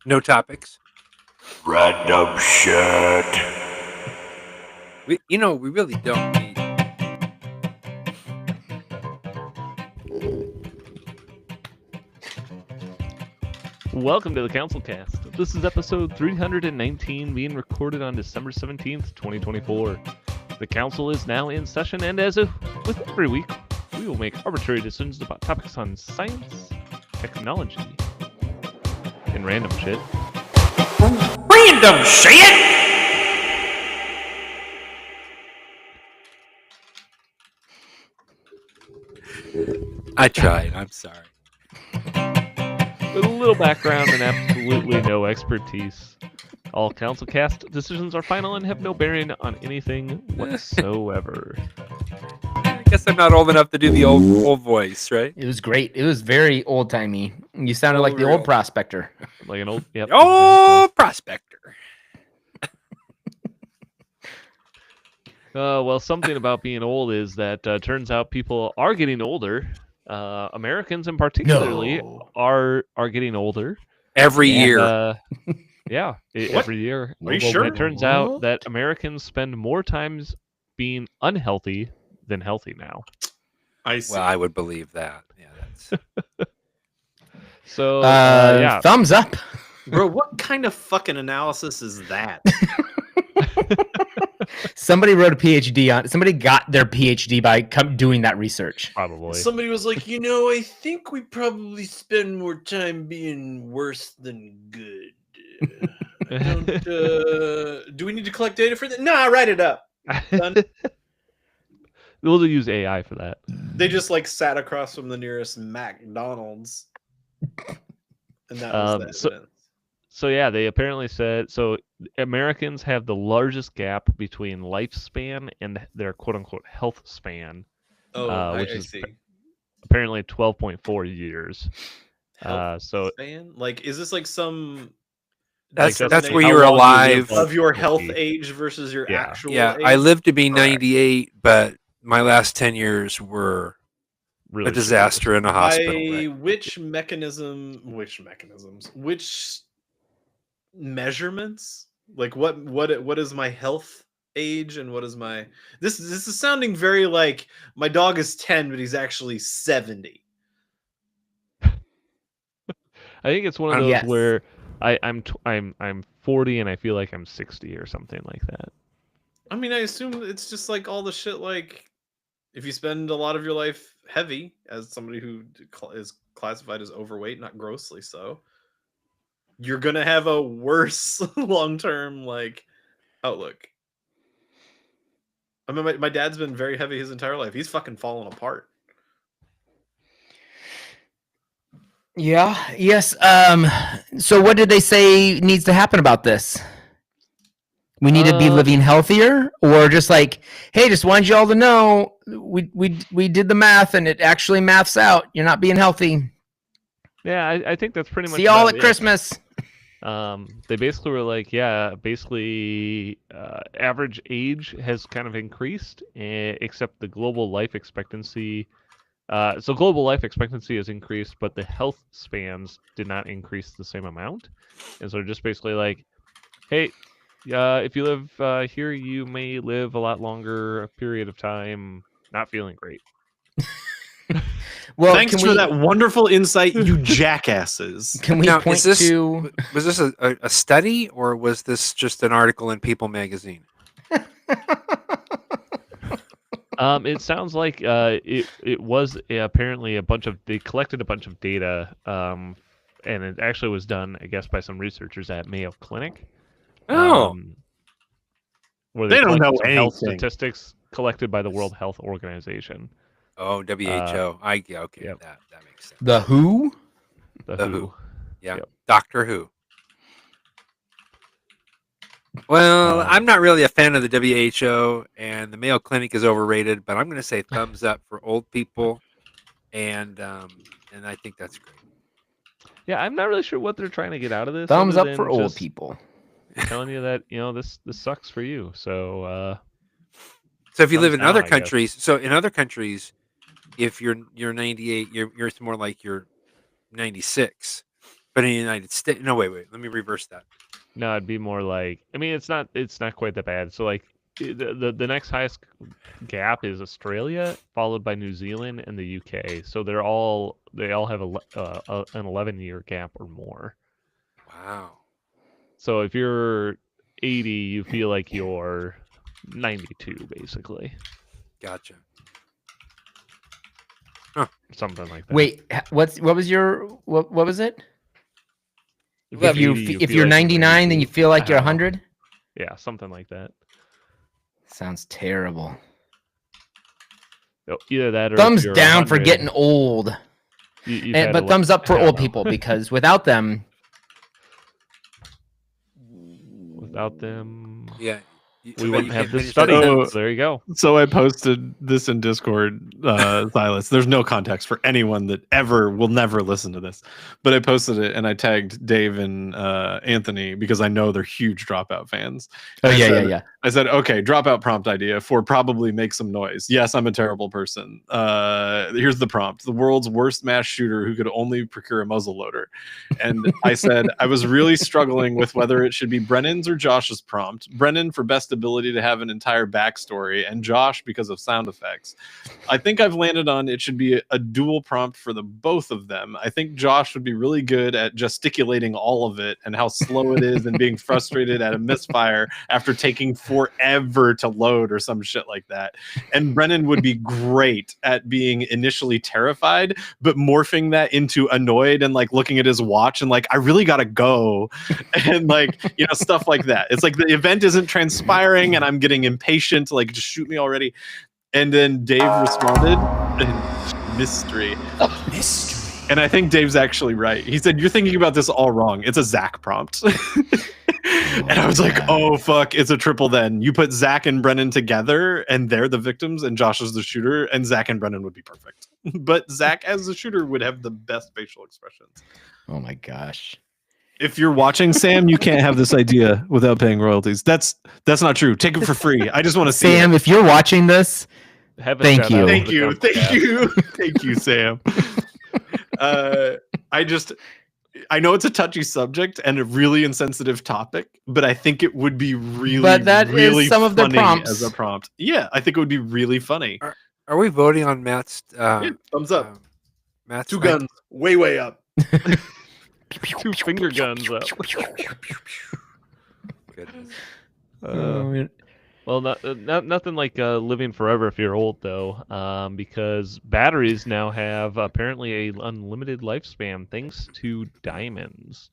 No topics. Random shit. We really don't need. Welcome to the CouncilCast. This is episode 319 being recorded on December 17th, 2024. The Council is now in session, and as with every week, we will make arbitrary decisions about topics on science, technology, and random shit. Random shit? I tried. I'm sorry. With a little background and absolutely no expertise. All CouncilCast decisions are final and have no bearing on anything whatsoever. I guess I'm not old enough to do the old voice, right? It was great. It was very old timey. You sounded Oh, like the real. old prospector. Like an old, yep. Oh, prospector. Well, something about being old is that turns out people are getting older. Americans, in particularly, No. are getting older. Every Yeah. year. Yeah, What? every year. Are you Well, sure? It turns out that Americans spend more times being unhealthy than healthy now. I see. Well, I would believe that. Yeah, that's. So, yeah. Thumbs up. Bro, what kind of fucking analysis is that? Somebody wrote a PhD on. Somebody got their PhD by doing that research. Probably. Somebody was like, I think we probably spend more time being worse than good. I don't, do we need to collect data for that? Nah, write it up. Done. We'll use AI for that. They just like sat across from the nearest McDonald's. And that was the evidence. So yeah, they apparently said so. Americans have the largest gap between lifespan and their quote-unquote health span, which I is see. apparently 12.4 years. Health So span? Like, is this like some? That's that's where how you're long you alive. live Of your health healthy. age versus your Yeah. actual Yeah, age? I lived to be Correct. 98, but my last 10 years were Really a disaster in a hospital. By Right? which measurements? Like what is my health age and what is my this is sounding very like my dog is 10 but he's actually 70. I think it's one of those Yes. where I'm 40 and I feel like I'm 60 or something like that. I mean, I assume it's just like all the shit like if you spend a lot of your life heavy as somebody who is classified as overweight, not grossly so, you're going to have a worse long-term like outlook. I mean, my dad's been very heavy his entire life. He's fucking fallen apart. Yeah. Yes. So what did they say needs to happen about this? We need to be living healthier, or just like, hey, just wanted you all to know we did the math and it actually maths out. You're not being healthy. Yeah, I think that's pretty much. See y'all about at it. Christmas. They basically were like, yeah, basically, average age has kind of increased, except the global life expectancy. So global life expectancy has increased, but the health spans did not increase the same amount. And so just basically like, hey, if you live here, you may live a lot longer period of time not feeling great. Well, thanks for that wonderful insight, you jackasses. Can we Now, point was this a study or was this just an article in People magazine? It sounds like it was apparently they collected a bunch of data, and it actually was done, I guess, by some researchers at Mayo Clinic. Oh, Where They don't know collected some health anything. statistics collected by the World Health Organization. WHO. Okay, Yep. that makes sense. The Who? The The WHO. Who. Yeah, Yep. Doctor Who. Well, I'm not really a fan of the WHO, and the Mayo Clinic is overrated. But I'm going to say thumbs up for old people, and I think that's great. Yeah, I'm not really sure what they're trying to get out of this. Thumbs other up for than old just people. telling you that this sucks for you. So So if you live thumbs in other down, I guess. countries, so in other countries, if you're 98, you're it's more like you're 96. But in the United States, no, wait. Let me reverse that. No, it'd be more like. I mean, it's not quite that bad. So like the next highest gap is Australia, followed by New Zealand and the UK. So they all have an 11-year gap or more. Wow. So if you're 80, you feel like you're 92, basically. Gotcha. Something like that. Wait, what was it? If If you're you- 80, If feel you're like 99, then you 92. feel like you're I don't know. 100. Yeah, something like that. Sounds terrible. So either that or if Thumbs you're down for 100, getting old, you've had a but lo- thumbs up for I don't old know. people because without them, Without them, Yeah. we wouldn't have this study. Oh. There you go. So I posted this in Discord, Silas. There's no context for anyone that will never listen to this. But I posted it and I tagged Dave and Anthony because I know they're huge Dropout fans. oh I yeah, said- yeah. I said, okay, Dropout prompt idea for probably make some noise. Yes, I'm a terrible person. Here's the prompt. The world's worst mass shooter who could only procure a muzzle loader. And I said, I was really struggling with whether it should be Brennan's or Josh's prompt. Brennan for best ability to have an entire backstory, and Josh because of sound effects. I think I've landed on it should be a dual prompt for the both of them. I think Josh would be really good at gesticulating all of it and how slow it is and being frustrated at a misfire after taking forever to load or some shit like that. And Brennan would be great at being initially terrified, but morphing that into annoyed and like looking at his watch and like, I really gotta go. And like, stuff like that. It's like the event isn't transpiring and I'm getting impatient, like just shoot me already. And then Dave responded, mystery. And I think Dave's actually right. He said, you're thinking about this all wrong. It's a Zach prompt. And I was like, oh, fuck, it's a triple then. You put Zach and Brennan together, and they're the victims, and Josh is the shooter, and Zach and Brennan would be perfect. But Zach as the shooter would have the best facial expressions. Oh my gosh. If you're watching, Sam, you can't have this idea without paying royalties. That's not true. Take it for free. I just want to see Sam, it. if you're watching this, Have a Thank shout you. out Thank to you. the Thank CouncilCast. you. Thank you, Sam. I know it's a touchy subject and a really insensitive topic, but I think it would be really, But that is really some of the funny prompts. as a prompt. Yeah, I think it would be really funny. Are we voting on Matt's? Thumbs up. Matt's Two guns, way up. 2 finger guns up. Goodness. Well, nothing like living forever if you're old though, because batteries now have apparently a unlimited lifespan thanks to diamonds.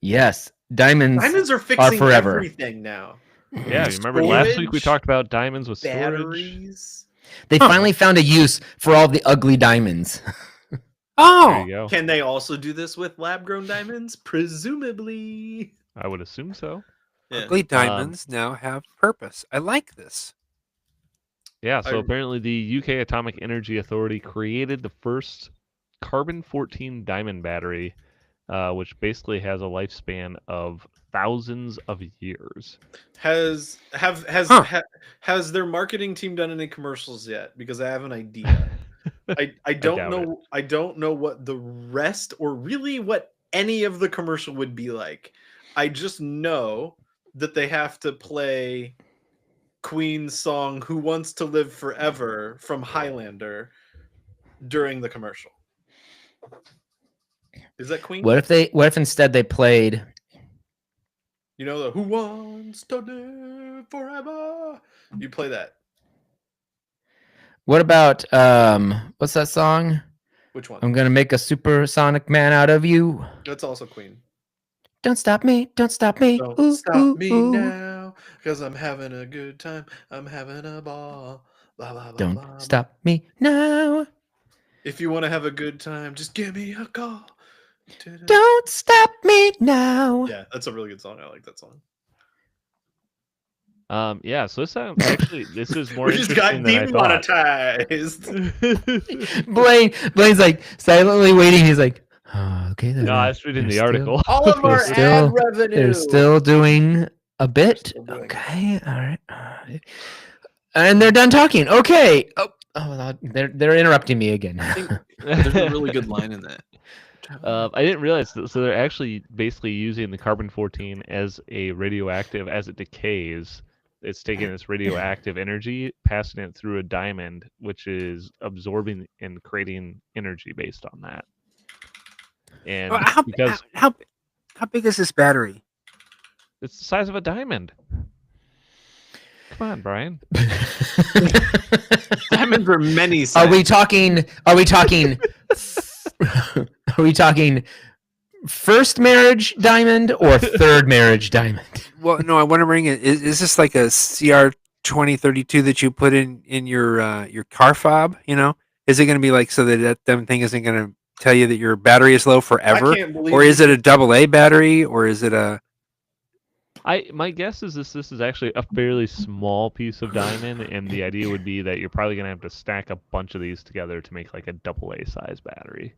yes, diamonds. Diamonds are fixing forever. everything now. Yeah, you remember last week we Storage, talked about diamonds with storage. Batteries. They finally found a use for all the ugly diamonds. There Oh, you go. Can they also do this with lab-grown diamonds? Presumably. I would assume so. Yeah. ugly diamonds now have purpose. I like this. Yeah, so I- apparently the UK Atomic Energy Authority created the first carbon-14 diamond battery, which basically has a lifespan of thousands of years. Has Huh. has their marketing team done any commercials yet? Because I have an idea. I don't doubt know. I don't know what the rest or really what any of the commercial would be like. I just know that they have to play Queen's song "Who Wants to Live Forever" from Highlander during the commercial. Is that Queen? What if instead they played? You know the "Who Wants to Live Forever"? You play that. What about what's that song? Which one? I'm gonna make a supersonic man out of you. That's also Queen. Don't stop me, don't stop me. Don't ooh, stop ooh, me ooh. now, cause I'm having a good time. I'm having a ball. Blah, blah, blah, Don't blah, stop me now. blah. If you want to have a good time, just give me a call. Don't stop me now. Yeah, that's a really good song. I like that song. Yeah, so this sounds actually this is more We just got interesting than I thought. demonetized. Blaine's like silently waiting. He's like, oh, okay. No, I was reading the they're article. All of our still- ad revenue. They're still doing a bit. still doing it. Okay, all right. And they're done talking. Okay. Oh, they're interrupting me again. There's a really good line in that. I didn't realize that. So they're actually basically using the carbon-14 as a radioactive as it decays. It's taking this radioactive energy, passing it through a diamond, which is absorbing and creating energy based on that. And Well, how, because how how big is this battery? it's the size of a diamond. Come on, Brian. Diamonds are many Are sizes. we talking? Are we talking? Are we talking first marriage diamond or third marriage diamond? Well, no, I'm wondering is this like a CR 2032 that you put in your car fob? You know, is it going to be like so that them thing isn't going to tell you that your battery is low forever, can't believe or is you it a AA battery, or is it a? My guess is this is actually a fairly small piece of diamond, and the idea would be that you're probably gonna have to stack a bunch of these together to make like a AA size battery.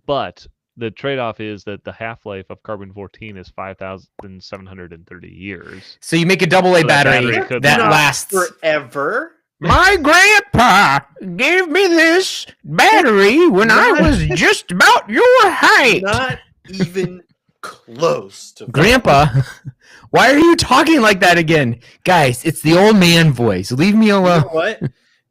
But the trade-off is that the half-life of carbon-14 is 5,730 years. So you make a AA So that battery battery could that last lasts. forever. My grandpa gave me this battery when I was just about your height. Not even close to Grandpa, why are you talking like that again? Guys, it's the old man voice. Leave me You alone. know what?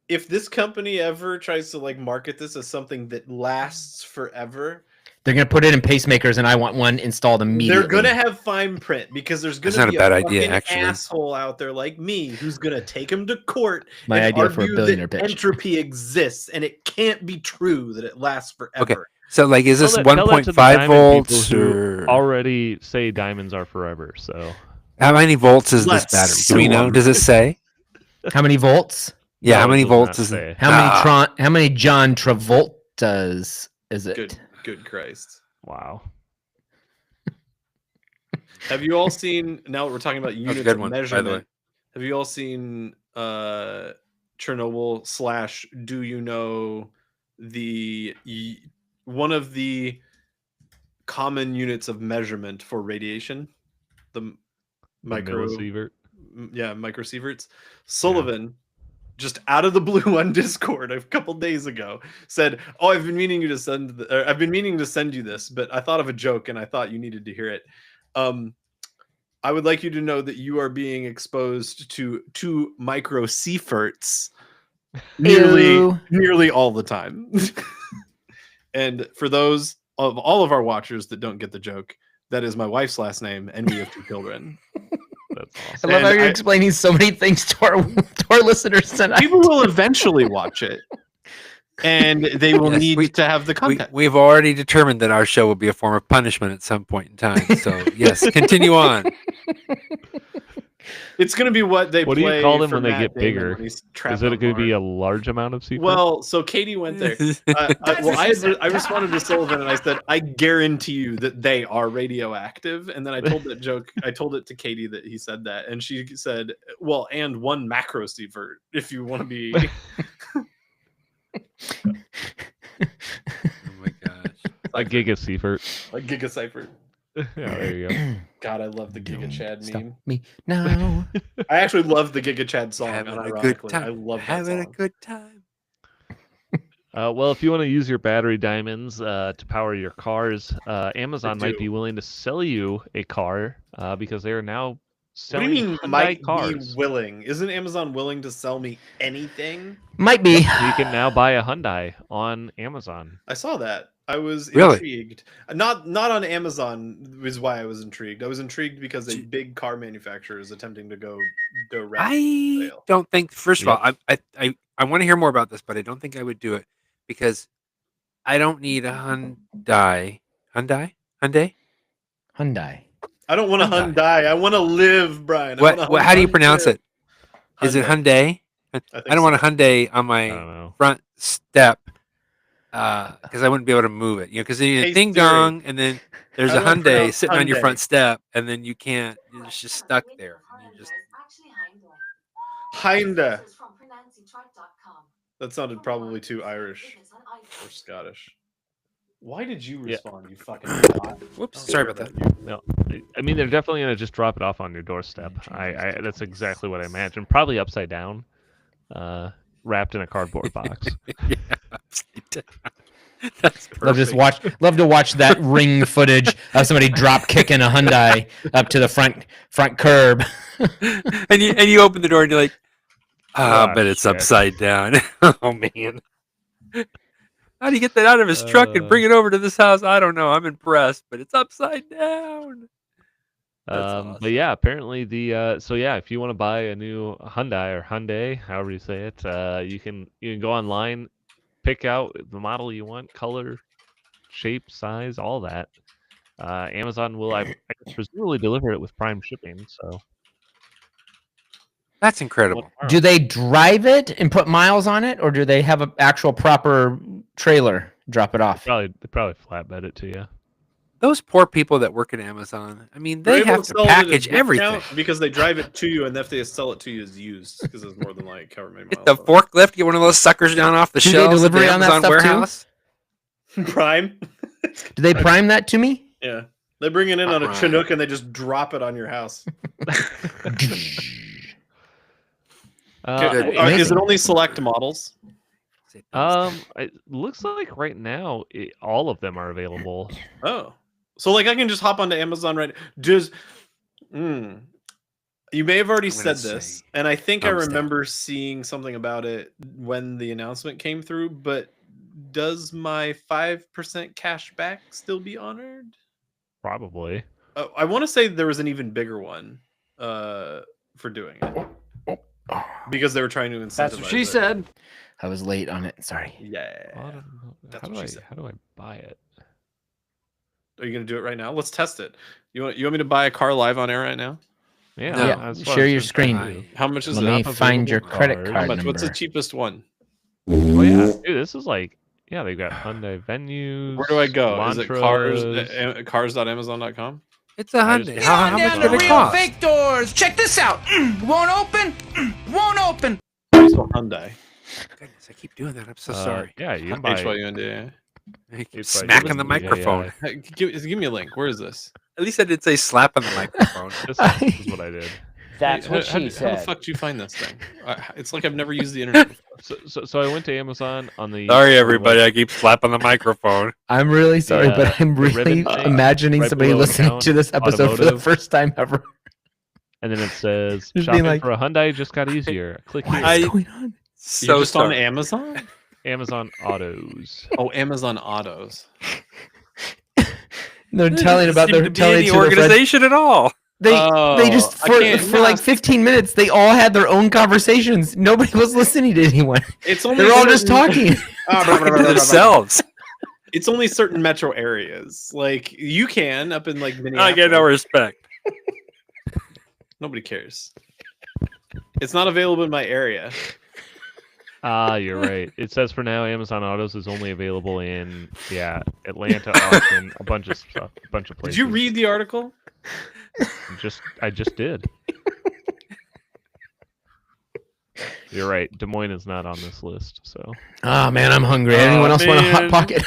If this company ever tries to like market this as something that lasts forever, They're going to put it in pacemakers, and I want one installed immediately. they're gonna have fine print because there's That's gonna not be a bad fucking idea, actually. asshole out there like me who's gonna take him to court My and idea for a argue billionaire that pitch. entropy exists and it can't be true that it lasts forever. Okay. So like, is this Tell that to the 1.5 diamond volts people who or already say diamonds are forever? So how many volts is this Let's battery? Do we sue know? 'em. Does it say? How many volts? Yeah, No, how it many does volts not is say. it? How many John Travoltas is it? Good Christ. Wow. Have you all seen? Now we're talking about That's a units good of one, by the measurement. way. Have you all seen Chernobyl / Do you know one of the common units of measurement for radiation? The micro, Millisievert. microsieverts. Sullivan, just out of the blue on Discord a couple days ago, said, "Oh, I've been meaning to send you this, but I thought of a joke and I thought you needed to hear it. I would like you to know that you are being exposed to 2 microsieverts Ew. nearly all the time." And for those of all of our watchers that don't get the joke, that is my wife's last name, and we have 2 children. That's I awesome. love how And you're I- explaining so many things to our listeners tonight. People will eventually watch it, and they will Yes, need to have the content. We've already determined that our show will be a form of punishment at some point in time. So yes, continue on. It's going to be what they What do play you call them for when they Matt get Damon bigger? when he's trapped Is it on going to be Mars. a large amount of seafert? Well, so Katie went there. I responded to Sullivan and I said, I guarantee you that they are radioactive. And then I told that joke. I told it to Katie that he said that. And she said, well, and 1 macrosievert if you want to be. Oh my gosh. a gigasievert. Like Gigacypher. Yeah, there you go. God, I love the Giga Chad Stop meme. me now. I actually love the Giga Chad song. Having a unironically. good I time. love that Having a song. good time. Well, if you want to use your battery diamonds to power your cars, Amazon might do. be willing to sell you a car because they are now What do selling you mean Hyundai might cars. be willing? Isn't Amazon willing to sell me anything? Might be. You can now buy a Hyundai on Amazon. I saw that. I was Really? intrigued. Not on Amazon is why I was intrigued. I was intrigued because a big car manufacturer is attempting to go direct. I sale. don't think. First of Yep. all, I want to hear more about this, but I don't think I would do it because I don't need a Hyundai. Hyundai. Hyundai. I don't want a Hyundai. Hyundai. I want to live, Brian. I What? want a What? How do you Hyundai pronounce live. it? Is it Hyundai. Hyundai? I I don't want a Hyundai on I my don't know. front step because I wouldn't be able to move it. You know, because then you Hey, ding Siri. dong, and then there's How a do I Hyundai pronounce sitting on your Hyundai? front step, and then you can't. It's just stuck there. And you just Hyundai. That sounded probably too Irish or Scottish. Why did you Yeah. respond, you fucking bot? whoops. Don't Sorry care about that. you. No, I mean they're definitely gonna just drop it off on your doorstep. I that's exactly what I imagine. Probably upside down, wrapped in a cardboard box. Yeah. That's perfect. Love to watch that ring footage of somebody drop kicking a Hyundai up to the front curb. and you open the door and you're like, Ah, but it's shit. upside down. Oh man. How do you get that out of his truck and bring it over to this house? I don't know. I'm impressed, but it's upside down. That's awesome. But yeah, apparently if you want to buy a new Hyundai, however you say it, you can go online, pick out the model you want, color, shape, size, all that. Amazon will, I guess, presumably deliver it with Prime shipping. So That's incredible. Do they drive it and put miles on it, or do they have an actual proper trailer drop it off? they probably flatbed it to you. Those poor people that work at Amazon. I mean, They're they able have to sell it at a package everything. discount because they drive it to you, and if they sell it to you as used, because it's more than like however many Get miles. the forklift, get one of those suckers down off the Do they shelves at deliver the on that Amazon stuff, too? warehouse. Prime. Do they prime that to me? Yeah, they bring it in on a Prime. Chinook and they just drop it on your house. Is it only select models? It looks like right now all of them are available. Oh, so like I can just hop onto Amazon right. Just, you may have already I'm gonna said this, say and I think I thumbs down. remember seeing something about it when the announcement came through. But does my 5% cash back still be honored? Probably. I want to say there was an even bigger one for doing it because they were trying to incentivize. That's what she it. said. I was late on it. Sorry. Yeah. That's How what she said. do I buy it? Are you gonna do it right now? Let's test it. You want me to buy a car live on air right now? Yeah. No. that's what I Share was your gonna screen. do. How much is Let it? me find your credit cars. How card much? number. What's the cheapest one? Oh yeah, dude, this is like they've got Hyundai venues. Where do I go? Is it Elantras. cars.amazon.com? It's a I just- Hyundai. How much down did the it real cost? Fake doors. Check this out. Won't open. Won't open. Hyundai. Goodness, I keep doing that. I'm so sorry. Yeah, you can buy. HYUNDA. I keep It's like- smacking the Yeah, microphone. Hey, give me a link. Where is this? At least I did say slap on the microphone. This is what I did. That's Hey, what how she the said. fuck did you find this thing? It's like I've never used the internet before. So I went to Amazon on the. Sorry, everybody. I keep slapping the microphone. I'm really sorry, The, but I'm the really ribbon thing imagining right somebody below listening account, to this episode for the automotive. first time ever. And then it says Just shopping being like- for a Hyundai just got easier. Click here. I- What's going on? So You're just on sorry. Amazon? Amazon Autos. Oh, Amazon Autos. They're There telling doesn't about seem their to be telling any to their friends. organization at all. They just I for can't- like 15 minutes they all had their own conversations. Nobody was listening to anyone. It's only They're all just certain- talking. Talking to themselves. It's only certain metro areas. Like you can up in like Minneapolis. I get no respect. Nobody cares. It's not available in my area. You're right. It says for now Amazon Autos is only available in Atlanta, Austin, a bunch of stuff, a bunch of places. Did you read the article? I just did. You're right. Des Moines is not on this list, so. Oh man, I'm hungry. Anyone else want a hot man. pocket?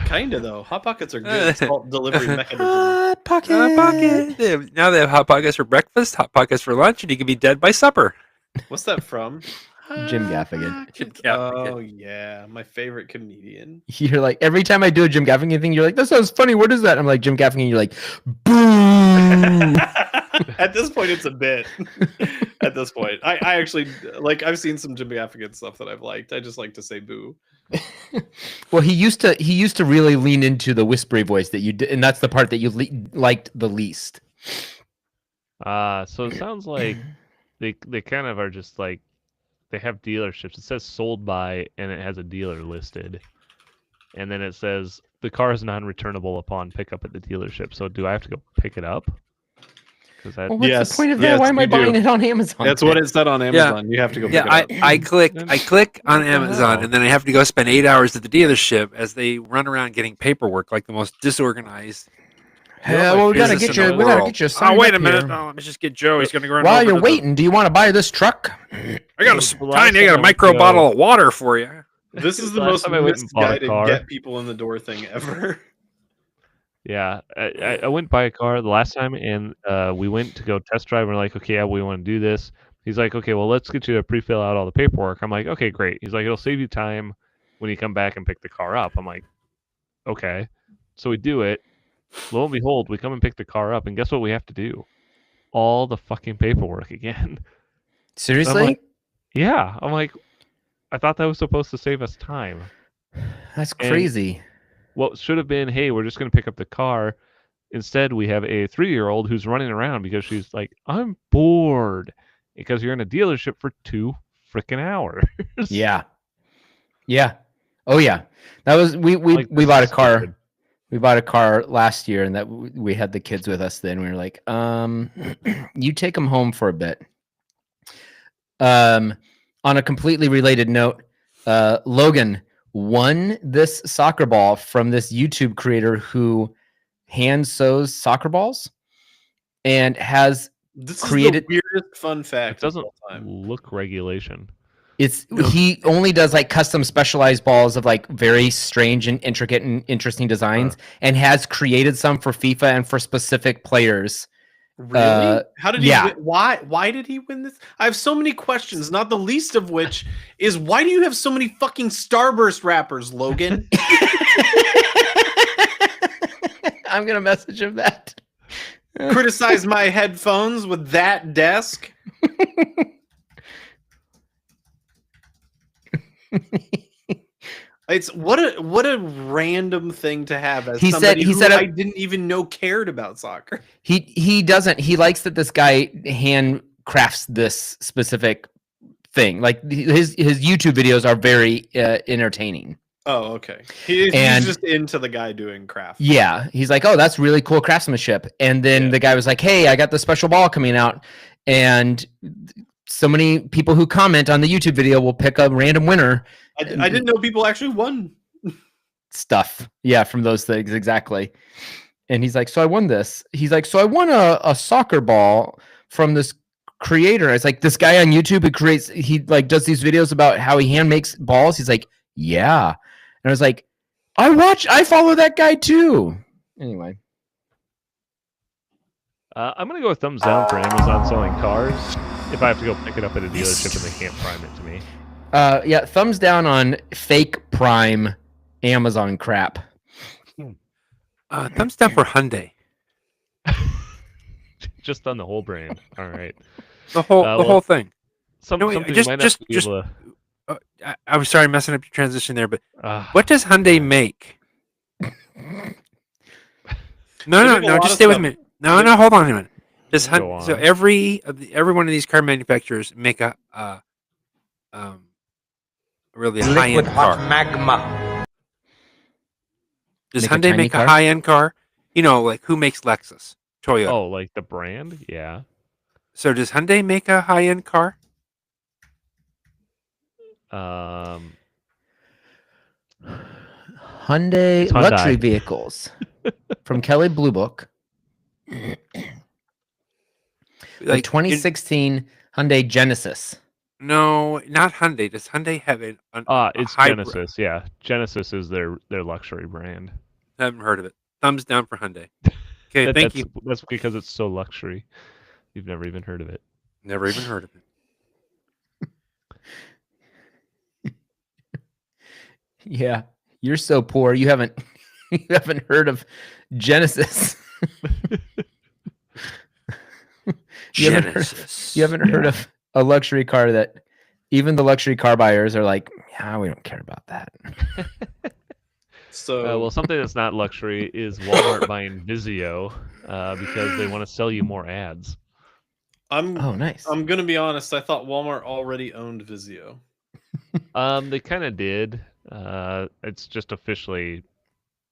Kinda though. Hot pockets are good salt delivery mechanism. Hot pocket. Hot pocket. Now they have hot pockets for breakfast, hot pockets for lunch, and you can be dead by supper. What's that from? Jim Gaffigan. Jim Gaffigan. Oh yeah, my favorite comedian. You're like every time I do a Jim Gaffigan thing, you're like, that sounds funny. What is that? I'm like Jim Gaffigan. You're like, boo. At this point, it's a bit. At this point, I actually like. I've seen some Jim Gaffigan stuff that I've liked. I just like to say boo. Well, he used to really lean into the whispery voice that you did, and that's the part that you liked the least. So it sounds like they kind of are just like they have dealerships. It says sold by, and it has a dealer listed, and then it says the car is non-returnable upon pickup at the dealership. So do I have to go pick it up? Because that Well, what's Yes, the point of that? yes, Why am I you do. buying it on Amazon? That's what it said on Amazon. You have to go. Yeah, pick it up. I click on What the Amazon, hell? and then I have to go spend 8 hours at the dealership as they run around getting paperwork like the most disorganized. Yeah, well, we gotta business get in you. the We gotta world. get you. Oh, signed wait a up minute. here. Oh, let me just get Joe. He's gonna go run While over you're to the- waiting, do you want to buy this truck? I got a The last tiny. I time got I a went micro to- bottle of water for you. This is the Last most time I went and bought a misguided car. get people in the door thing ever. Yeah, I went by a car the last time, and we went to go test drive. And we're like, okay, yeah, we want to do this. He's like, okay, well, let's get you to pre-fill out all the paperwork. I'm like, okay, great. He's like, it'll save you time. when you come back and pick the car up. I'm like, okay. So we do it. Lo and behold, we come and pick the car up, and guess what we have to do? All the fucking paperwork again. Seriously? like, yeah. I'm like, I thought that was supposed to save us time. That's crazy. What should have been, hey, we're just going to pick up the car. Instead, we have a 3-year-old who's running around because she's like, I'm bored. Because you're in a dealership for 2 freaking hours. Yeah. Yeah. Oh yeah. That was we Like, this bought a is car. stupid. We bought a car last year, and that we had the kids with us. Then we were like, you take them home for a bit. On a completely related note, Logan won this soccer ball from this YouTube creator who hand sews soccer balls and has This created- is the weirdest fun It fact of doesn't all time. look regulation. he only does like custom specialized balls of like very strange and intricate and interesting designs, and has created some for FIFA and for specific players. Really? How did he yeah. win? Why did he win this? I have so many questions, not the least of which is why do you have so many fucking Starburst wrappers, Logan? I'm gonna message him that. Criticize my headphones with that desk? It's what a random thing to have as He somebody said- who I didn't even know cared about soccer. He doesn't. He likes that this guy hand crafts this specific thing. Like his YouTube videos are very entertaining. Oh, okay. He's And- just into the guy doing craft. Yeah, he's like, oh, that's really cool craftsmanship. And then Yeah. the guy was like, hey, I got the special ball coming out, and so many people who comment on the YouTube video will pick a random winner. I didn't know people actually won. Stuff. Yeah, from those things. Exactly. And he's like, so I won this. He's like, so I won a soccer ball from this creator. It's like this guy on YouTube who he like does these videos about how he hand makes balls. He's like, yeah. And I was like, I follow that guy too. Anyway. I'm going to go with thumbs down for Amazon selling cars. If I have to go pick it up at a dealership and they can't prime it to me. Yeah, thumbs down on fake Prime Amazon crap. Thumbs down for Hyundai. Just on the whole brand. All right. The whole well, whole thing. Something you might not be able to... I'm sorry, messing up your transition there, but Ah, what does Hyundai make? No, make a lot just of stay with stuff. me. No, hold on a minute. Does Go so on. every one of these car manufacturers make a really high end car? magma. Does Make a Hyundai tiny make car? a high end car? You know, like who makes Lexus? Toyota. oh, like the brand? Yeah. So does Hyundai make a high end car? Hyundai It's Hyundai. luxury vehicles from Kelly Blue Book. The Like 2016 Hyundai Genesis. No, not Hyundai. Does Hyundai have a It's hybrid? Genesis. Yeah. Genesis is their luxury brand. Haven't heard of it. Thumbs down for Hyundai. Okay, thank That's, you. That's because it's so luxury. You've never even heard of it. Never even heard of it. Yeah, you're so poor. You haven't heard of Genesis. You haven't heard- Genesis. You haven't heard of a luxury car that even the luxury car buyers are like, yeah, we don't care about that. So Well, something that's not luxury is Walmart buying Vizio because they want to sell you more ads. I'm Oh, nice. I'm gonna be honest. I thought Walmart already owned Vizio. They kind of did. It's just officially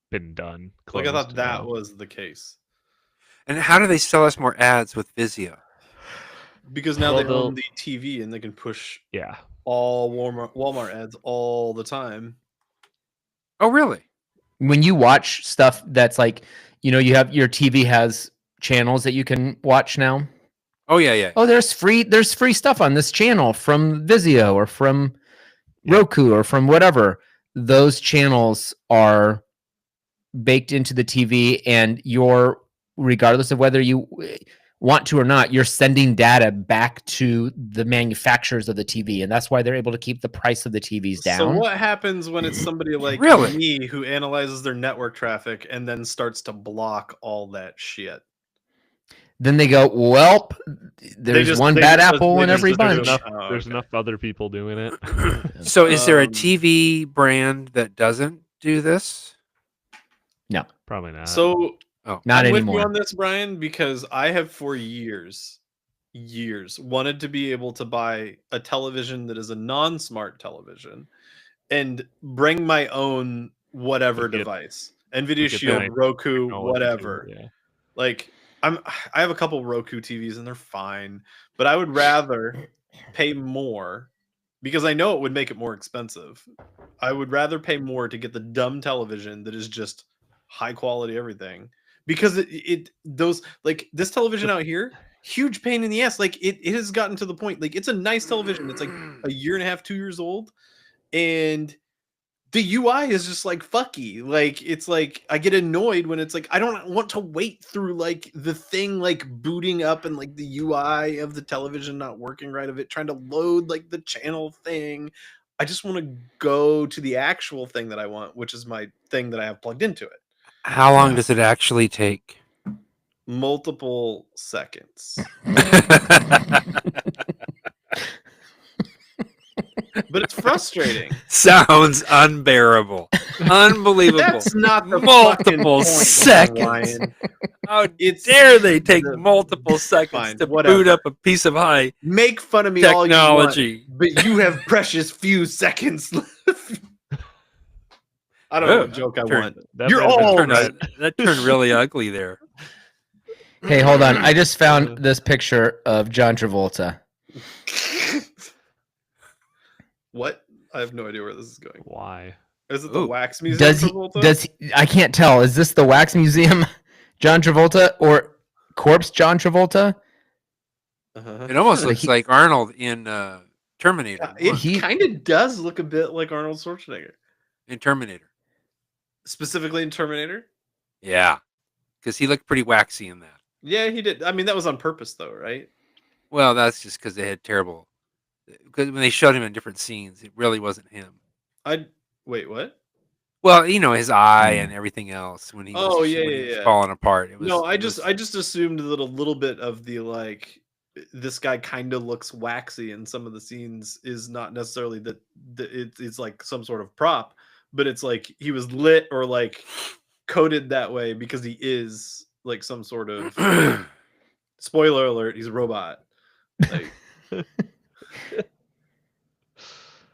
been done. Like I thought closed that now. was the case And how do they sell us more ads with Vizio? because now Well, they they'll- own the TV and they can push Yeah. all Walmart ads all the time. Oh, really? When you watch stuff that's like, you have your TV has channels that you can watch now. Oh, yeah. Oh, there's free stuff on this channel from Vizio or from Yeah. Roku or from whatever. Those channels are baked into the TV, and regardless of whether want to or not, you're sending data back to the manufacturers of the TV, and that's why they're able to keep the price of the TVs down. So what happens when it's somebody like Really? me who analyzes their network traffic and then starts to block all that shit? Then they go, well, there's one bad apple in every bunch. There's enough other people doing it. So is there a TV brand that doesn't do this? No, Probably not. So not I'm with you anymore. on this, Brian, because I have for years wanted to be able to buy a television that is a non-smart television and bring my own whatever device. NVIDIA Shield, Roku, whatever. Yeah. Like I have a couple Roku TVs and they're fine, but I would rather pay more because I know it would make it more expensive. I would rather pay more to get the dumb television that is just high quality everything, because those, like this television out here, huge pain in the ass. Like it has gotten to the point, like it's a nice television. It's like a year and a half, 2 years old, and the UI is just like fucky. Like it's like I get annoyed when it's like I don't want to wait through like the thing like booting up and like the UI of the television not working right, of it trying to load like the channel thing. I just want to go to the actual thing that I want, which is my thing that I have plugged into it. How long does it actually take? Multiple seconds. But it's frustrating. Sounds unbearable. Unbelievable. That's not the multiple point, seconds. Ryan. How dare they take multiple seconds Fine, to whatever. boot up a piece of high Make fun of me all technology? you want, but you have precious few seconds left. I don't know what joke I want. You're all right. That turned really ugly there. Hey, hold on. I just found this picture of John Travolta. What? I have no idea where this is going. Why? Is it the Ooh. wax museum? Does he? Travolta? Does he? I can't tell. Is this the Wax Museum, John Travolta, or Corpse John Travolta? Uh-huh. It almost looks like Arnold in Terminator. It kind of does look a bit like Arnold Schwarzenegger, In Terminator. specifically in Terminator. Yeah. Because he looked pretty waxy in that. Yeah, he did. I mean, that was on purpose, though, right? Well, that's just because they had terrible. Because when they showed him in different scenes, it really wasn't him. Wait, what? Well, you know, his eye and everything else when he was, when he was falling apart. It was, No, I just assumed that a little bit of the like, this guy kind of looks waxy in some of the scenes is not necessarily that it's like some sort of prop, but it's like he was lit or like coded that way because he is like some sort of spoiler alert, he's a robot. Like,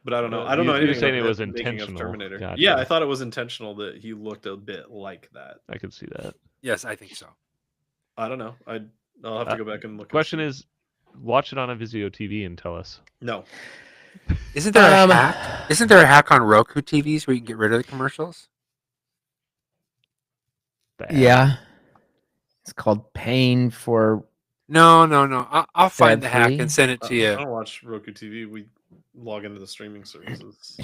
but I don't know. I don't know anything. You're saying about it was the making of intentional. Terminator. Gotcha. Yeah, I thought it was intentional that he looked a bit like that. I could see that. Yes, I think so. I don't know. I'll have to go back and look. Question is, watch it on a Vizio TV and tell us. No. Isn't there a hack? Isn't there a hack on Roku TVs where you can get rid of the commercials? Yeah. It's called Paying for. No. I'll find the hack Ad-free? and send it to I you. don't watch Roku TV. We log into the streaming services.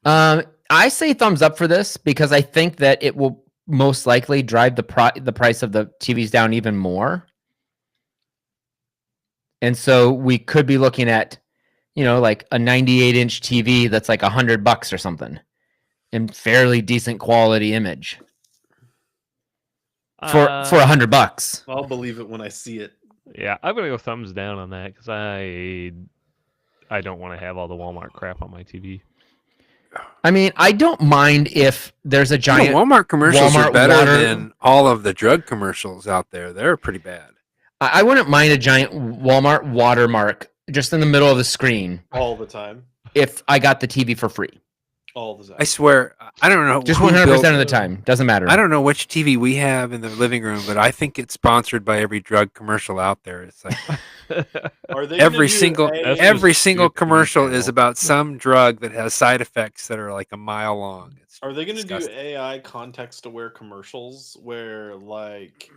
I say thumbs up for this because I think that it will most likely drive the price of the TVs down even more. And so we could be looking at, like a 98-inch TV that's like $100 or something, in fairly decent quality image for $100. I'll believe it when I see it. Yeah, I'm gonna go thumbs down on that because I don't want to have all the Walmart crap on my TV. I mean, I don't mind if there's a giant Walmart commercials are Walmart better than all of the drug commercials out there. They're pretty bad. I wouldn't mind a giant Walmart watermark just in the middle of the screen All the time. if I got the TV for free. All the time. I swear, I don't know. Just who 100% built- of the time. Doesn't matter. I don't know which TV we have in the living room, but I think it's sponsored by every drug commercial out there. It's like Are they every gonna do single a- That's every just single stupid commercial channel. is about some drug that has side effects that are like a mile long. It's Are they going to do disgusting. AI context-aware commercials where, like,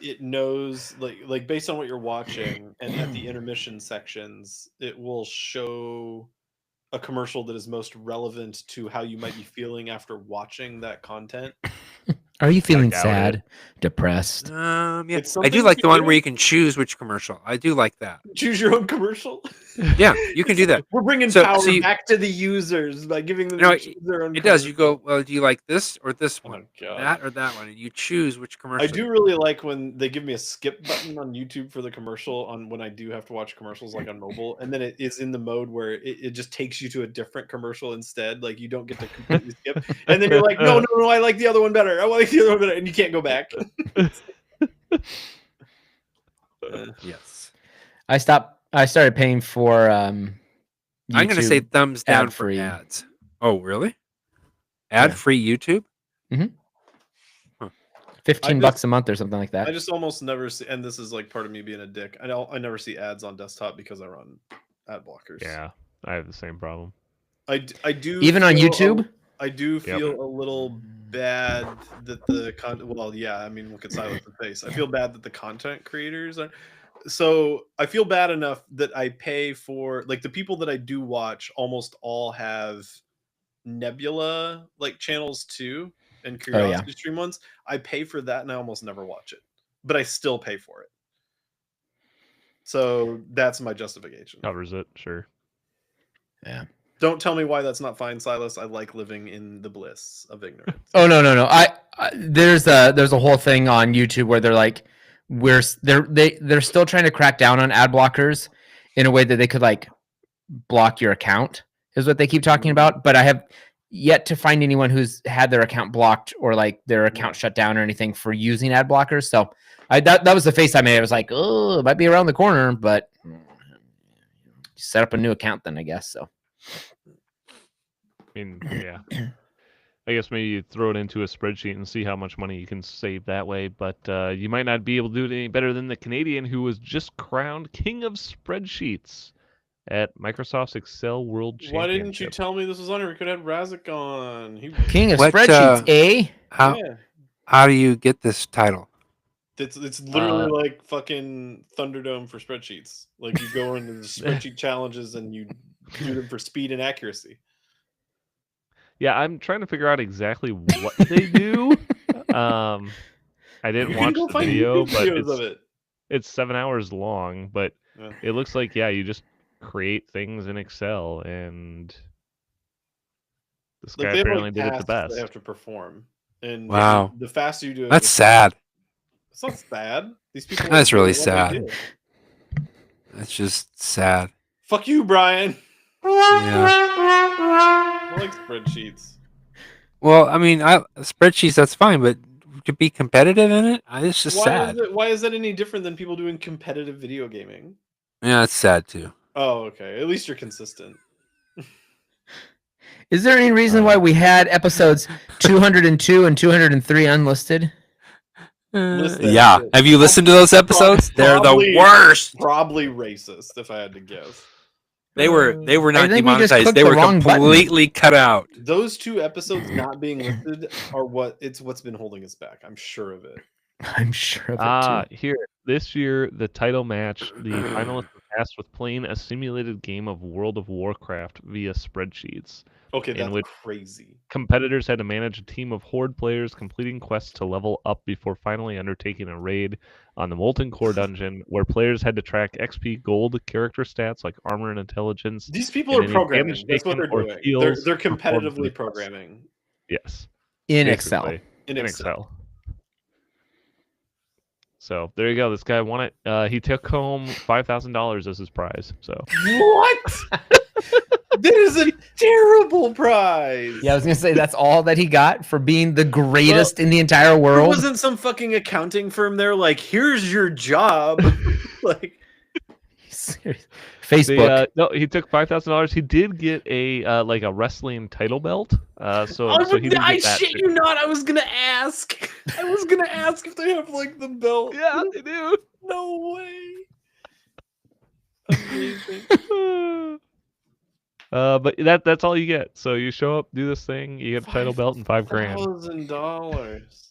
it knows, like based on what you're watching, and at the intermission sections, it will show a commercial that is most relevant to how you might be feeling after watching that content? Are you feeling doubt sad, depressed? Yeah, It's I do something like you the one do. where you can choose which commercial. I do like that. Choose your own commercial. Yeah, you can do that. We're bringing So- power so you- back to the users by giving them No, to choose their own. It does. You commercial. go, well, do you like this or this Oh, one? God. That or that one? And you choose which commercial. I do really like when they give me a skip button on YouTube for the commercial on when I do have to watch commercials like on mobile, and then it is in the mode where it just takes you to a different commercial instead. Like you don't get to completely skip, and then you're like, no, I like the other one better. I like the other one better, and you can't go back. Yes. I started paying for I'm going to say YouTube thumbs down ad-free. for ads. Oh, really? Ad-free YouTube? 15 I bucks just- a month or something like I that. just almost never see, and this is like part of me being a dick. I never see ads on desktop because I run ad blockers. Yeah, I have the same problem. I do Even on feel YouTube? I do feel a little bad that the well, yeah, I mean, look at Silence and Face. I feel bad that the content creators are. So I feel bad enough that I pay for, like, the people that I do watch almost all have Nebula like channels too, and Curiosity Stream ones. I pay for that and I almost never watch it, but I still pay for it. So that's my justification. Covers it, sure. Yeah. Don't tell me why that's not fine, Silas. I like living in the bliss of ignorance. Oh no. I there's a whole thing on YouTube where they're like they're still trying to crack down on ad blockers in a way that they could like block your account is what they keep talking about, but I have yet to find anyone who's had their account blocked or like their account shut down or anything for using ad blockers. So that was the face I made. I was like, oh, it might be around the corner, but set up a new account then, I guess. So I mean, yeah. I guess maybe you throw it into a spreadsheet and see how much money you can save that way, but you might not be able to do it any better than the Canadian who was just crowned king of spreadsheets at Microsoft's Excel World Championship. Why didn't you tell me this was on here? We could have had Razik on. king of What, spreadsheets, eh? How do you get this title? It's literally like fucking Thunderdome for spreadsheets. Like you go into the spreadsheet challenges and you do them for speed and accuracy. Yeah, I'm trying to figure out exactly what they do. I didn't You can watch go the find video, YouTube but videos of it. it's 7 hours long, but Yeah. it looks like, yeah, you just create things in Excel, and this guy Like they have apparently like did it the tasks best. they have to perform. And Wow. the faster you do it, That's sad. it's not sad. These people That's are really good at what they sad. do. That's just sad. Fuck you, Brian. Yeah. I like spreadsheets. Well, I mean, spreadsheets, that's fine, but to be competitive in it, it's just sad. Why is that any different than people doing competitive video gaming? Yeah, it's sad too. Oh, okay. At least you're consistent. Is there any reason why we had episodes 202 and 203 unlisted? Listen, Yeah. Have you listened to those episodes? They're Probably- the worst. Probably racist, if I had to guess. They were not think we just demonetized. clicked They the were wrong button. completely cut out. Those two episodes not being listed are what's been holding us back. I'm sure of it. I'm sure of it too. Here, this year, the title match, the finalists were tasked with playing a simulated game of World of Warcraft via spreadsheets. Okay, In that's which- crazy. Competitors had to manage a team of horde players completing quests to level up before finally undertaking a raid on the Molten Core dungeon, where players had to track XP gold character stats like armor and intelligence. These people And are any programming. damage That's what they're taken or doing. heals They're performed for competitively the quest. programming Yes. In Excel. basically, in In Excel. Excel. So there you go. This guy won it. He took home $5,000 as his prize. So What? That is a terrible prize. Yeah, I was gonna say that's all that he got for being the greatest in the entire There world. wasn't some fucking accounting firm there like, here's your job. Like, Facebook. no, he took $5,000. He did get a like a wrestling title belt. So he did I get that shit too. you not. I was gonna ask. I was gonna ask if they have like the belt. Yeah, they do. No way. Amazing. But that's all you get. So you show up, do this thing, you get a title belt and $5,000. $1,000.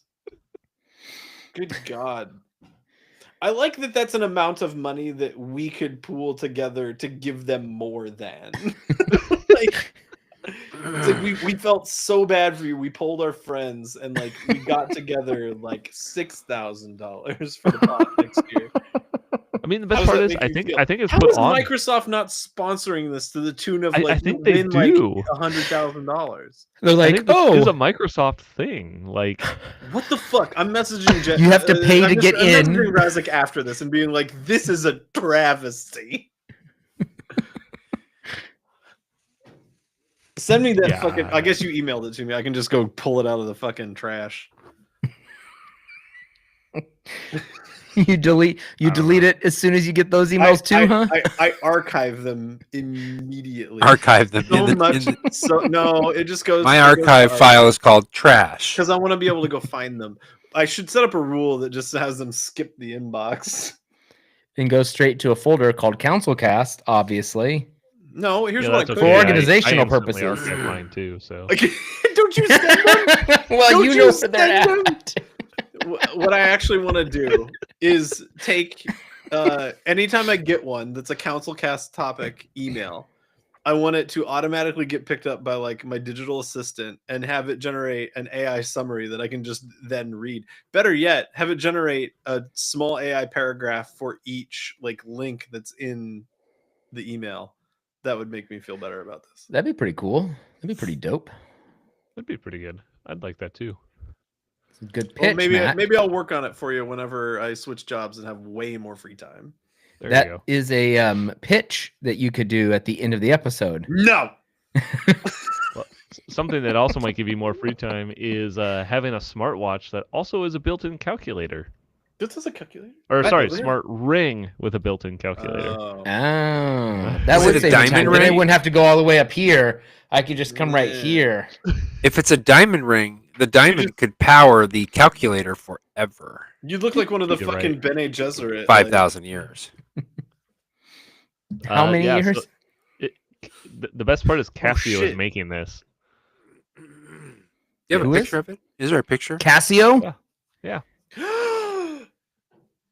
Good God. I like that that's an amount of money that we could pool together to give them more than. Like, It's like we felt so bad for you. We polled our friends and like we got together like $6,000 for the pot next year. I mean, the How best does part that is make I you think feel? I think it's How put is on. Microsoft not sponsoring this to the tune of I like think you they win like do. $100,000? They're I like, think this is oh, a Microsoft thing. Like, What the fuck? I'm messaging Jet. You have to pay to get I'm in. messaging Razik after this and being like, "This is a travesty." Send me that Yeah. fucking. I guess you emailed it to me. I can just go pull it out of the fucking trash. you delete it as soon as you get those emails too, huh? I archive them immediately. Archive them So in much. the So no, it just goes. my archive file is called trash. because I want to be able to go find them. I should set up a rule that just has them skip the inbox. And go straight to a folder called CouncilCast, obviously. No, here's yeah, what I that's could. For okay. do. organizational I instantly purposes. archive mine too. So Like, don't you send them? Well, Don't you you know where they're send them? at. What I actually want to do is take anytime I get one that's a CouncilCast topic email, I want it to automatically get picked up by like my digital assistant and have it generate an AI summary that I can just then read. Better yet, have it generate a small AI paragraph for each like link that's in the email. That would make me feel better about this. That'd be pretty cool. That'd be pretty dope. that'd be pretty good. I'd like that too. It's a good pitch, Well, Matt. maybe I'll work on it for you whenever I switch jobs and have way more free time. There That you go. is a pitch that you could do at the end of the episode. No. Something that also might give you more free time is having a smartwatch that also is a built-in calculator. This is a calculator. Or Right, sorry, over here. smart ring with a built-in calculator. Oh. Oh, that Is would it a save me time. diamond Then I ring? wouldn't have to go all the way up here. I could just come right Yeah. here. If it's a diamond ring, the diamond could power the calculator forever. You look like one of the You're fucking right. Bene Gesserit. 5,000 years. How many yeah, years? so the best part is Casio is shit. making this. Do you have Who a is? picture of it? Is there a picture? Casio? Yeah.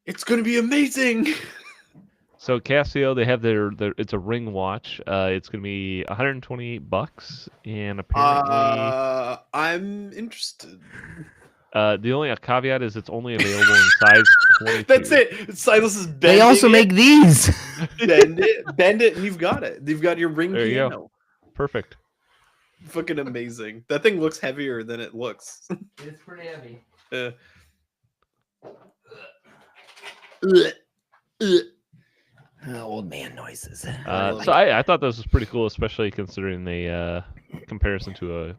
It's gonna be amazing. So Casio, they have their it's a ring watch. It's gonna be $120, and apparently I'm interested. the only caveat is it's only available in size 22. That's it. Silas is bending They also it, make these. bend it, and you've got it. You've got your ring There you go. piano. Perfect. Fucking amazing. That thing looks heavier than it looks. It's pretty heavy. Uh, Old man noises. So I thought this was pretty cool, especially considering the comparison to a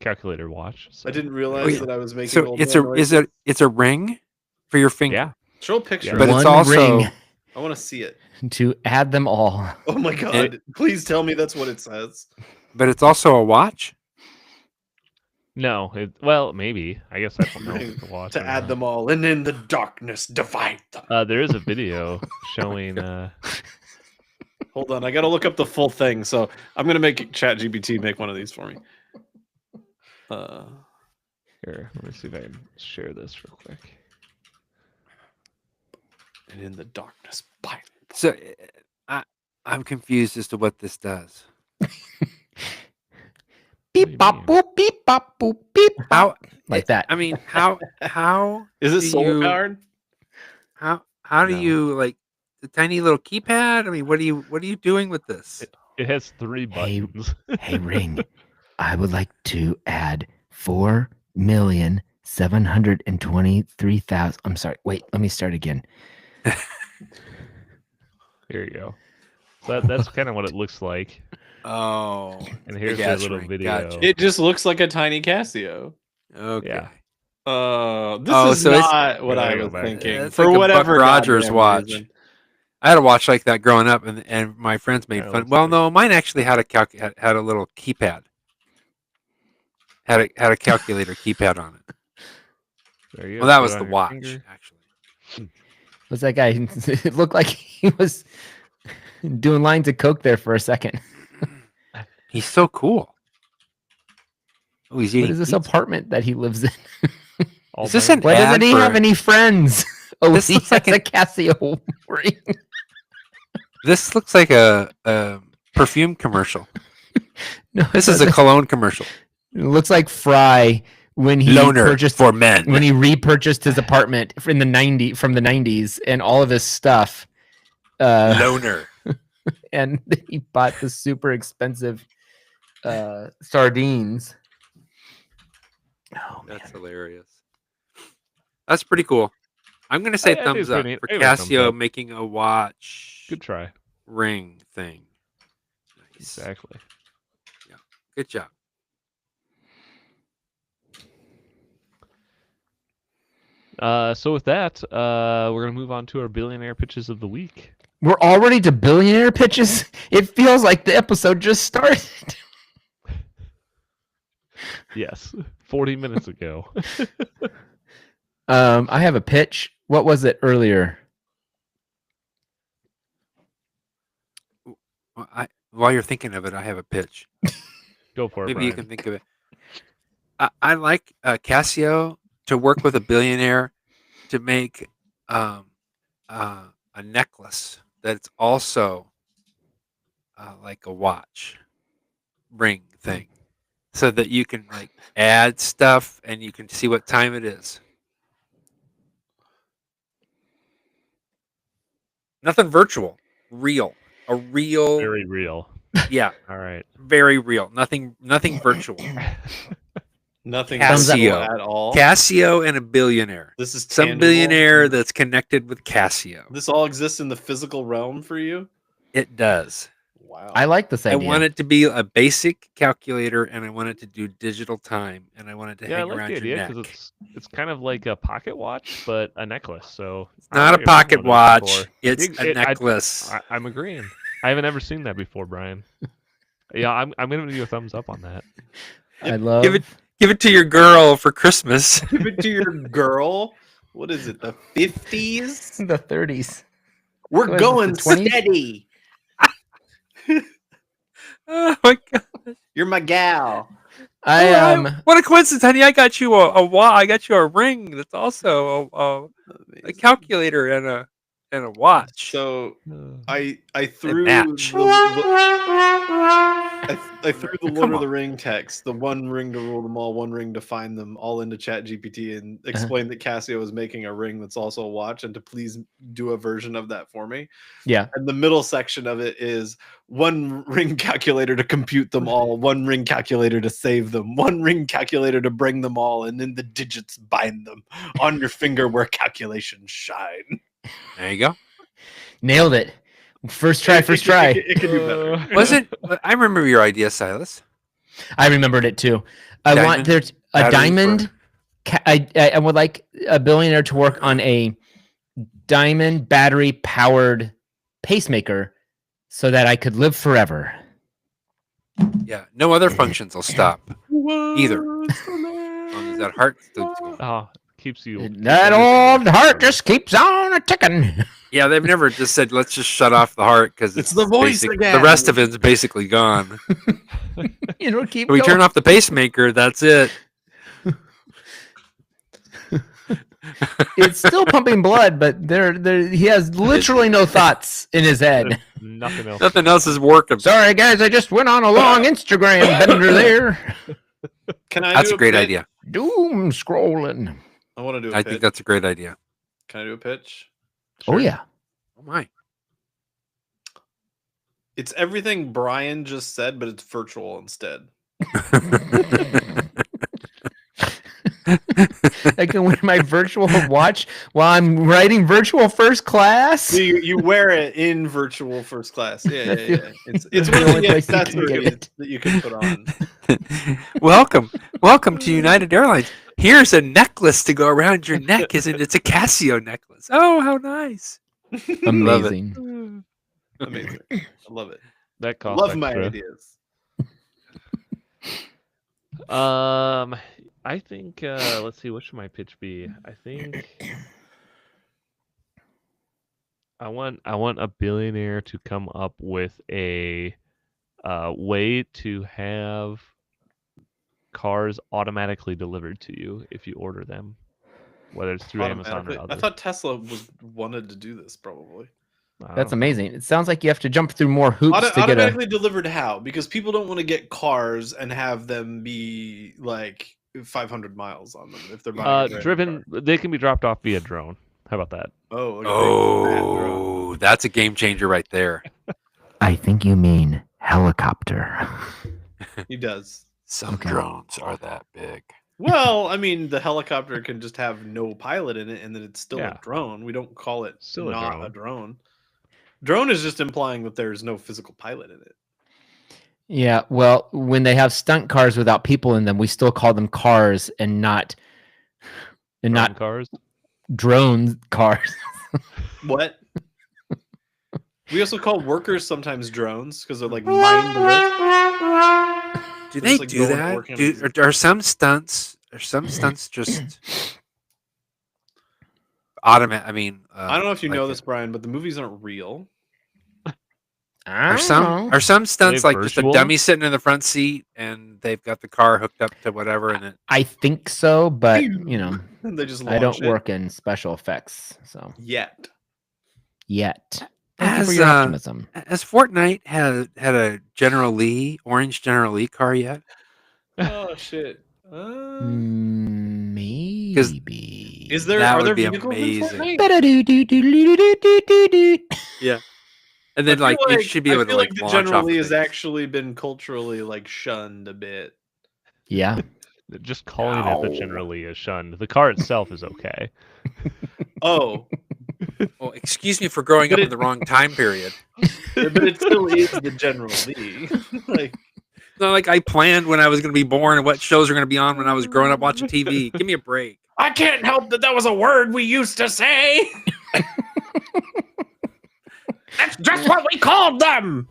calculator watch. So, I didn't realize yeah. that I was making. So old it's man it's a ring for your finger. yeah. Show a picture. But of it's it. One also- ring I want to see it. to add them all. Oh my god! Please tell me that's what it says. But it's also a watch. No, well, maybe. I guess I don't know if the watch To or add not. them all, and in the darkness divide them. There is a video showing. Hold on, I gotta look up the full thing. So I'm gonna make ChatGPT make one of these for me. Here, let me see if I can share this real quick. And in the darkness, bind them. So I'm confused as to what this does. Beep bop boop beep bop boop beep How like that. I mean, how Is it do solar you- powered? how do No. you like the tiny little keypad? I mean, what are you doing with this? It has 3 Hey. buttons. Hey Ring, I would like to add 4,723,000. I'm sorry. Wait, let me start again. Here you go. So that's kind of what it looks like. Oh, And here's big their ass little ring. video. Gotcha. It just looks like a tiny Casio. Okay. Yeah. This Oh, is so it's- not what Gotta I go was back. thinking. Yeah, it's For like a Buck whatever Rogers goddamn watch. reason. I had a watch like that growing up, and my friends made Kinda fun. looks Well, like- no, mine actually had had a little keypad. Had a calculator keypad on it. There you Well, go. that Put was it the on your watch, finger. actually. What's that guy? It looked like he was doing lines of coke there for a second. He's so cool. Oh, he's What eating. is this pizza. apartment that he lives in? All Is this done. an Why doesn't ad he for- have any friends? Oh, This he looks has like a Casio ring. This looks like a perfume commercial. No, This is a cologne commercial. It looks like Fry when he Loner purchased for men. when he repurchased his apartment from the 90s and all of his stuff. Loner. And he bought the super expensive sardines. Oh man. That's hilarious. That's pretty cool. I'm gonna say I think thumbs it's up pretty neat. for I give it a thumbs Casio up. making a watch Good try. ring thing. Nice. Exactly. Good job. So with that, we're gonna move on to our billionaire pitches of the week. We're already to billionaire pitches. It feels like the episode just started. Yes, 40 minutes ago. I have a pitch. What was it earlier? Well, while you're thinking of it, I have a pitch. Go for it, Maybe you Brian. can think of it. I like Casio to work with a billionaire to make a necklace that's also like a watch ring thing, so that you can like add stuff and you can see what time it is. Nothing virtual, real, a real, Very real. yeah, All right. very real. Nothing virtual. Nothing Casio. at all. Casio and a billionaire. This is Some tangible. billionaire that's connected with Casio. This all exists in the physical realm for you. It does. Wow. I like this idea. I want it to be a basic calculator, and I want it to do digital time, and I want it to Yeah, I hang like around the your idea neck. because it's kind of like a pocket watch, but a necklace. So It's not a I've never pocket noticed watch. before. It's You- a it- necklace. I'm agreeing. I haven't ever seen that before, Brian. Yeah, I'm gonna give you a thumbs up on that. I love. Give it to your girl for Christmas. Give it to your girl. What is it? The 50s? the 30s. We're What is it, going the 20s? steady. Oh my god! You're my gal. What a coincidence, honey! I got you I got you a ring that's also a calculator and a watch. So Uh, I threw match. I threw the Come Lord of on. the Ring text, the one ring to rule them all, one ring to find them, all into Chat GPT and explained that Casio is making a ring that's also a watch and to please do a version of that for me. Yeah. And the middle section of it is one ring calculator to compute them all, one ring calculator to save them, one ring calculator to bring them all, and then the digits bind them on your finger where calculations shine. There you go. Nailed it. First try. It could do better. Wasn't I remember your idea, Silas? I remembered it too. I Diamond want there's a battery diamond. I would like a billionaire to work on a diamond battery powered pacemaker so that I could live forever. Yeah. No other functions will stop either. As long as that heart still going. oh, keeps you. That old heart just keeps on a ticking. Yeah, they've never just said let's just shut off the heart because It's the voice again. The rest of it's basically gone. You know, keep If we going. turn off the pacemaker, that's it. It's still pumping blood, but he has literally no thoughts in his head. Nothing else. Nothing else is working. Sorry, guys, I just went on a long Instagram bender there. Can I That's do a great pitch? idea. Doom scrolling. I want to do a I pitch. think that's a great idea. Can I do a pitch? Oh yeah. Oh my. It's everything Brian just said, but it's virtual instead. I can wear my virtual watch while I'm riding virtual first class. So you wear it in virtual first class. Yeah. It's That's one the of only the place you accessories can get it. that you can put on. Welcome to United Airlines. Here's a necklace to go around your neck. Isn't it? It's a Casio necklace. Oh, how nice! Amazing. Amazing. I love it. That costs Love my extra. ideas. I think. Let's see. What should my pitch be? I think. I want a billionaire to come up with a way to have cars automatically delivered to you if you order them, whether it's through Amazon or Automatically. others. I thought Tesla wanted to do this probably. That's amazing. It sounds like you have to jump through more hoops to get a. Automatically delivered how? Because people don't want to get cars and have them be like 500 miles on them if they're buying a brand new Driven. car. They can be dropped off via drone. How about that? Oh, like a big fat drone. Oh, that's a game changer right there. I think you mean helicopter. He does. Some Okay. drones are that big. Well, I mean, the helicopter can just have no pilot in it, and then it's still Yeah. a drone. We don't call it Still a not drone. a drone. Drone is just implying that there's no physical pilot in it. Yeah, well, when they have stunt cars without people in them, we still call them cars and not Drone cars. drone cars. What? We also call workers sometimes drones because they're like mindless. Do They're they just, like, do going to that? work in Are some stunts? Are some stunts just automatic? I mean, I don't know if you like know it- this, Brian, but the movies aren't real. Are some stunts they like just a virtual? dummy sitting in the front seat and they've got the car hooked up to whatever and it? I think so, but you know, They just I don't launch it. work in special effects, so Yet. yet. Thank you for Has your optimism. has Fortnite had a General Lee orange General Lee car yet? Oh shit. Maybe. Is there That are would there be vehicles amazing. in Fortnite? Ba-da-doo-doo-doo-doo-doo-doo-doo. And then I like feel you should be able I to feel like the launch General off Lee has things. actually been culturally like shunned a bit. Yeah. Just calling it the generally is shunned. The car itself is okay. Oh, Well, excuse me for growing But up it- in the wrong time period. but it still is the General Lee. Like, It's not like I planned when I was going to be born and what shows are going to be on when I was growing up watching TV. Give me a break. I can't help that was a word we used to say. That's just what we called them.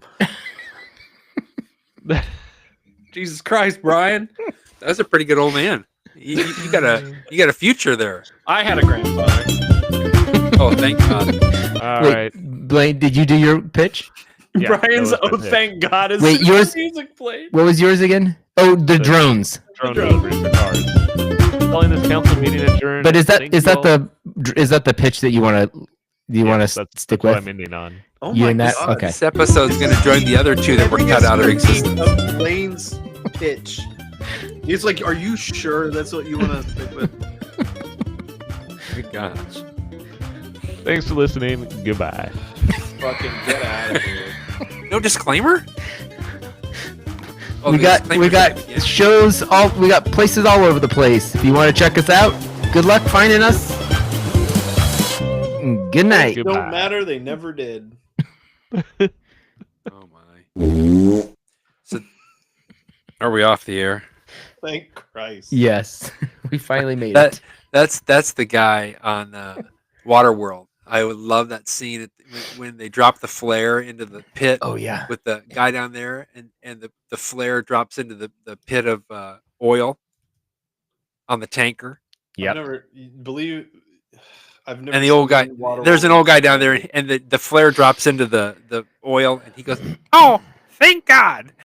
Jesus Christ, Brian. That's a pretty good old man. You got a future there. I had a grandfather. Oh, thank God. All Wait, right. Blaine, did you do your pitch? Yeah, that Brian's was my oh pick. thank God is Wait, yours- music played. What was yours again? Oh, the drones. Drone delivery for cars. Calling this council meeting adjourned. But is that Thank is you that all. the pitch that you want to Yes, stick that's what with? I'm ending on. Oh You my and that? God. Okay. This episode's going to join the other two that were Every cut out of description existence. of Blaine's pitch. It's like, are you sure that's what you want to stick with? Good gosh. Thanks for listening. Goodbye. Fucking get out of here. No disclaimer? Oh, we the got disclaimer's at the beginning. we got places all over the place. If you want to check us out, good luck finding us. Good night. Goodbye. Don't matter, they never did. Oh my. So, are we off the air? Thank Christ. Yes, we finally made That it. that's the guy on Waterworld. I would love that scene when they drop the flare into the pit Oh yeah. with the guy down there, and the flare drops into the pit of oil on the tanker, I've never I've never and the old guy. seen Waterworld. There's an old guy down there, and the flare drops into the oil, and he goes, "Oh, thank God!"